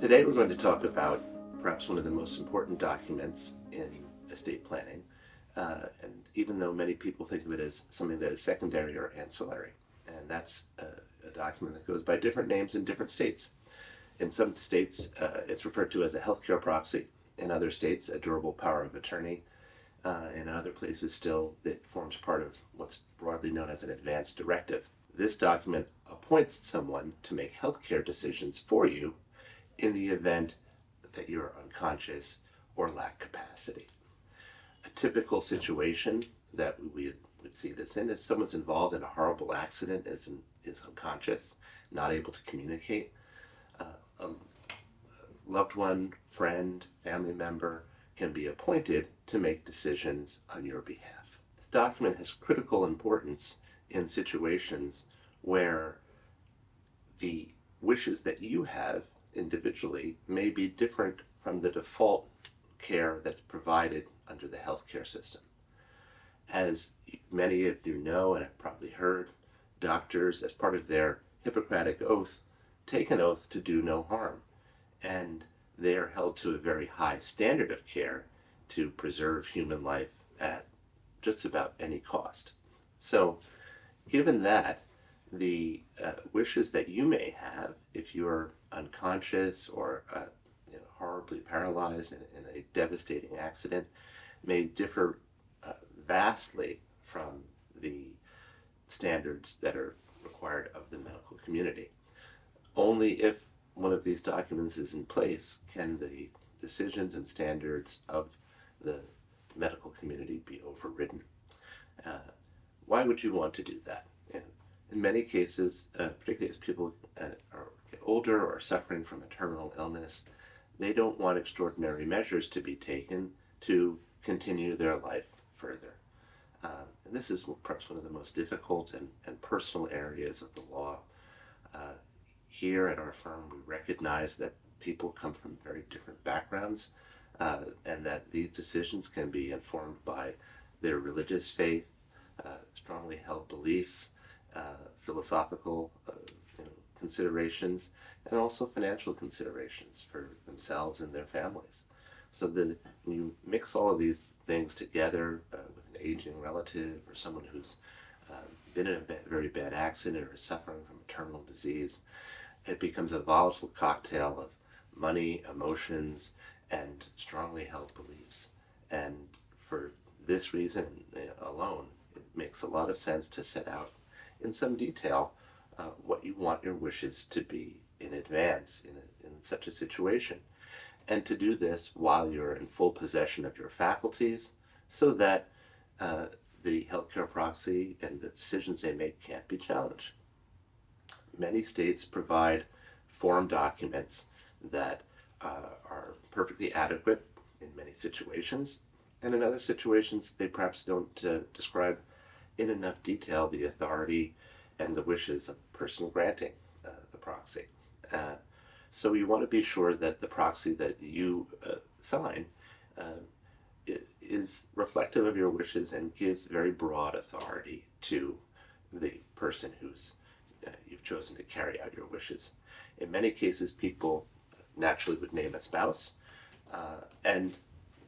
Today we're going to talk about perhaps one of the most important documents in estate planning, and even though many people think of it as something that is secondary or ancillary, and that's a document that goes by different names in different states. In some states, it's referred to as a healthcare proxy. In other states, a durable power of attorney. In other places, still, it forms part of what's broadly known as an advance directive. This document appoints someone to make healthcare decisions for you in the event that you're unconscious or lack capacity. A typical situation that we would see this in is someone's involved in a horrible accident, is unconscious, not able to communicate. A loved one, friend, family member can be appointed to make decisions on your behalf. This document has critical importance in situations where the wishes that you have individually may be different from the default care that's provided under the healthcare system. As many of you know and have probably heard, doctors, as part of their Hippocratic oath, take an oath to do no harm, and they are held to a very high standard of care to preserve human life at just about any cost. So, given that, the wishes that you may have if you're unconscious or horribly paralyzed in a devastating accident may differ vastly from the standards that are required of the medical community. Only if one of these documents is in place can the decisions and standards of the medical community be overridden. Why would you want to do that? In many cases, particularly as people get older or suffering from a terminal illness, they don't want extraordinary measures to be taken to continue their life further. And this is perhaps one of the most difficult and personal areas of the law. Here at our firm, we recognize that people come from very different backgrounds, and that these decisions can be informed by their religious faith, strongly held beliefs, philosophical considerations, and also financial considerations for themselves and their families. So that when you mix all of these things together with an aging relative or someone who's been in a very bad accident or is suffering from a terminal disease, it becomes a volatile cocktail of money, emotions, and strongly held beliefs. And for this reason alone, it makes a lot of sense to set out in some detail what you want your wishes to be in advance in such a situation. And to do this while you're in full possession of your faculties so that the healthcare proxy and the decisions they make can't be challenged. Many states provide form documents that are perfectly adequate in many situations, and in other situations they perhaps don't describe in enough detail the authority and the wishes of the person granting the proxy. So you want to be sure that the proxy that you sign is reflective of your wishes and gives very broad authority to the person who's you've chosen to carry out your wishes. In many cases, people naturally would name a spouse, and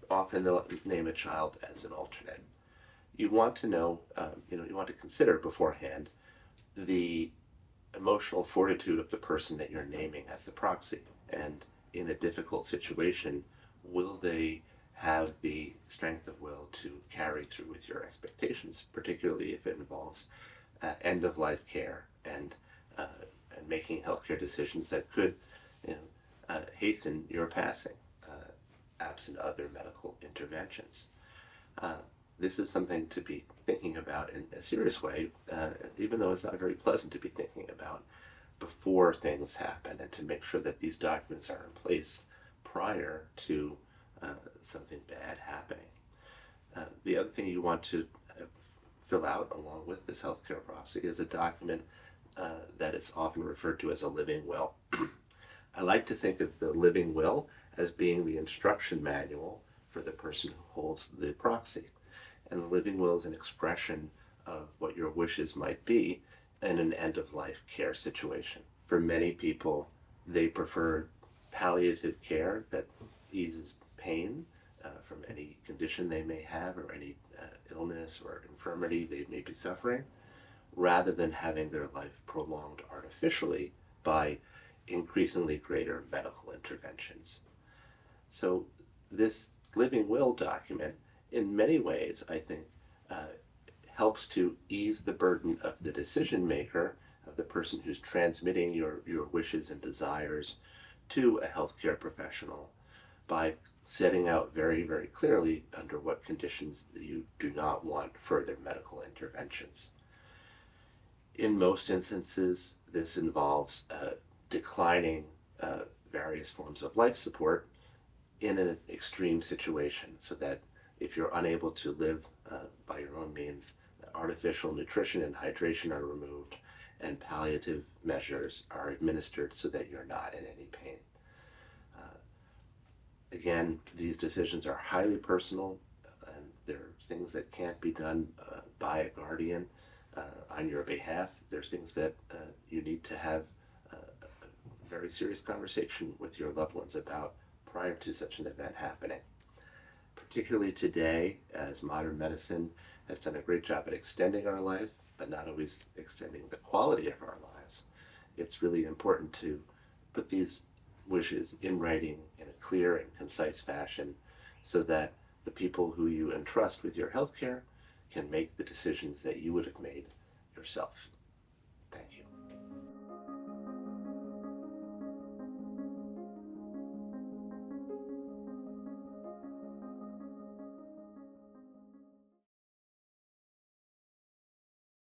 often they'll name a child as an alternate. You want to know, you want to consider beforehand the emotional fortitude of the person that you're naming as the proxy. And in a difficult situation, will they have the strength of will to carry through with your expectations, particularly if it involves end-of-life care and making healthcare decisions that could hasten your passing, absent other medical interventions. This is something to be thinking about in a serious way, even though it's not very pleasant to be thinking about before things happen, and to make sure that these documents are in place prior to something bad happening. The other thing you want to fill out along with this healthcare proxy is a document that is often referred to as a living will. I like to think of the living will as being the instruction manual for the person who holds the proxy. And the living will is an expression of what your wishes might be in an end-of-life care situation. For many people, they prefer palliative care that eases pain from any condition they may have or any illness or infirmity they may be suffering, rather than having their life prolonged artificially by increasingly greater medical interventions. So this living will document, in many ways, I think, helps to ease the burden of the decision maker, of the person who's transmitting your wishes and desires to a healthcare professional, by setting out very, very clearly under what conditions you do not want further medical interventions. In most instances, this involves declining various forms of life support in an extreme situation, so that if you're unable to live by your own means, artificial nutrition and hydration are removed and palliative measures are administered so that you're not in any pain. Again, these decisions are highly personal, and they're things that can't be done by a guardian on your behalf. There's things that you need to have a very serious conversation with your loved ones about prior to such an event happening. Particularly today, as modern medicine has done a great job at extending our life, but not always extending the quality of our lives, it's really important to put these wishes in writing in a clear and concise fashion so that the people who you entrust with your healthcare can make the decisions that you would have made yourself.